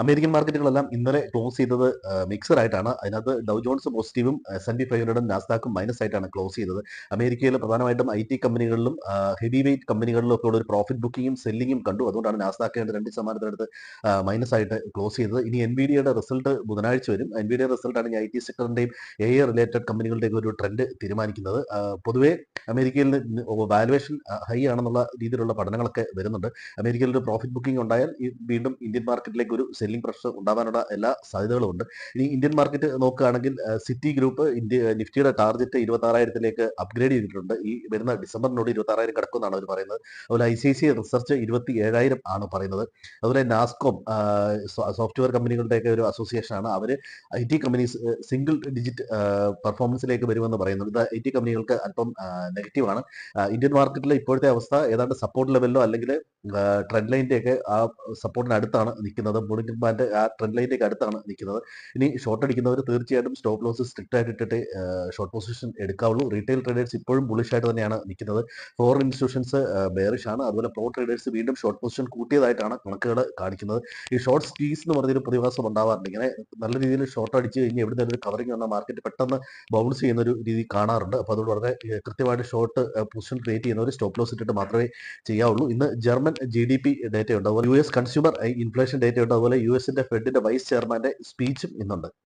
American മാർക്കറ്റുകളെല്ലാം ഇന്നലെ close ചെയ്തത് mixed ആയിട്ടാണ്. അതിനകത്ത് ഡൗ ജോൺസ് പോസിറ്റീവും S&P 500 നാസ്ഡാക്കും മൈനസ് ആയിട്ടാണ് ക്ലോസ് ചെയ്തത്. അമേരിക്കയിൽ പ്രധാനമായിട്ടും IT കമ്പനികളിലും ഹെവി വെയിറ്റ് കമ്പനികളിലും ഒക്കെ ഉള്ള ഒരു പ്രോഫിറ്റ് ബുക്കിങ്ങും സെല്ലിങ്ങും കണ്ടു. അതുകൊണ്ടാണ് നാസ്ഡാക്ക് 2% മൈനസ് ആയിട്ട് ക്ലോസ് ചെയ്തത്. ഇനി എൻവിഡിയുടെ റിസൾട്ട് ബുധനാഴ്ച വരും. എൻവിഡിയ റിസൾട്ടാണ് ഇനി IT സെക്ടറിന്റെയും AI റിലേറ്റഡ് കമ്പനികളുടെയും ഒരു ട്രെൻഡ് തീരുമാനിക്കുന്നത്. പൊതുവേ അമേരിക്കയിൽ വാലുവേഷൻ ഹൈ ആണെന്നുള്ള രീതിയിലുള്ള പഠനങ്ങളൊക്കെ വരുന്നുണ്ട്. അമേരിക്കയിൽ ഒരു പ്രോഫിറ്റ് ബുക്കിംഗ് ഉണ്ടായാൽ വീണ്ടും ഇന്ത്യൻ മാർക്കറ്റിലേക്ക് ഒരു സെല്ലിംഗ് പ്രഷർ ഉണ്ടാവാനുള്ള എല്ലാ സാധ്യതകളും ഉണ്ട്. ഇനി ഇന്ത്യൻ മാർക്കറ്റ് നോക്കുകയാണെങ്കിൽ സിറ്റി ഗ്രൂപ്പ് നിഫ്റ്റിയുടെ ടാർഗറ്റ് 26,000 അപ്ഗ്രേഡ് ചെയ്തിട്ടുണ്ട്. ഈ വരുന്ന ഡിസംബറിനോട് 26,000 കിടക്കുമെന്നാണ് അവർ പറയുന്നത്. അതുപോലെ ICICI റിസർച്ച് 27,000 ആണ് പറയുന്നത്. അതുപോലെ നാസ്കോം സോഫ്റ്റ്വെയർ കമ്പനികളുടെയൊക്കെ ഒരു അസോസിയേഷനാണ്. അവർ IT കമ്പനീസ് സിംഗിൾ ഡിജിറ്റ് പെർഫോമൻസിലേക്ക് വരുമെന്ന് പറയുന്നത്. ഇത് IT കമ്പനികൾക്ക് അല്പം നെഗറ്റീവാണ്. ഇന്ത്യൻ മാർക്കറ്റിലെ ഇപ്പോഴത്തെ അവസ്ഥ ഏതാണ്ട് സപ്പോർട്ട് ലെവലിലോ അല്ലെങ്കിൽ ട്രെൻഡ് ലൈൻ്റെ ഒക്കെ ആ സപ്പോർട്ടിന് അടുത്താണ് നിൽക്കുന്നത്. ബോളിംഗ് ബാൻഡ് ആ ട്രെൻഡ് ലൈൻ്റെ അടുത്താണ് നിൽക്കുന്നത്. ഇനി ഷോർട്ട് അടിക്കുന്നവർ തീർച്ചയായിട്ടും സ്റ്റോപ്പ് ലോസ് സ്ട്രിക്റ്റ് ആയിട്ട് ഇട്ടിട്ട് ഷോർട്ട് പൊസിഷൻ എടുക്കാവുള്ളൂ. റീറ്റെയിൽ ട്രേഡേഴ്സ് ഇപ്പോഴും ബുള്ളിഷ് ആയിട്ട് തന്നെയാണ് നിൽക്കുന്നത്. ഫോറിൻ ഇൻസ്റ്റിറ്റ്യൂഷൻസ് ബെയറിഷ് ആണ്. അതുപോലെ പ്രോ ട്രേഡേഴ്സ് വീണ്ടും ഷോർട്ട് പൊസിഷൻ കൂട്ടിയതായിട്ടാണ് കണക്കുകൾ കാണിക്കുന്നത്. ഈ ഷോർട്ട് സ്ക്വീസ് എന്ന് പറഞ്ഞൊരു പ്രതിഭാസം ഉണ്ടാവാറുണ്ട്. ഇങ്ങനെ നല്ല രീതിയിൽ ഷോർട്ട് അടിച്ച് കഴിഞ്ഞ് എവിടെ നിന്നൊരു കവറിങ് വന്ന മാർക്കറ്റ് പെട്ടെന്ന് ബൗൺസ് ചെയ്യുന്ന ഒരു രീതി കാണാറുണ്ട്. അപ്പോൾ അതുകൊണ്ട് വളരെ കൃത്യമായിട്ട് ഷോർട്ട് പൊസിഷൻ ക്രിയേറ്റ് ചെയ്യുന്നവർ സ്റ്റോപ്പ് ലോസ് ഇട്ടിട്ട് മാത്രമേ ചെയ്യാവുള്ളൂ. ഇന്ന് ജർമ്മൻ GDP ഡേറ്റയുണ്ട്. അതുപോലെ US കൺസ്യൂമർ ഇൻഫ്ലേഷൻ ഡേറ്റയുണ്ട്. അതുപോലെ US ഫെഡിന്റെ വൈസ് ചെയർമാന്റെ സ്പീച്ചും ഇന്നുണ്ട്.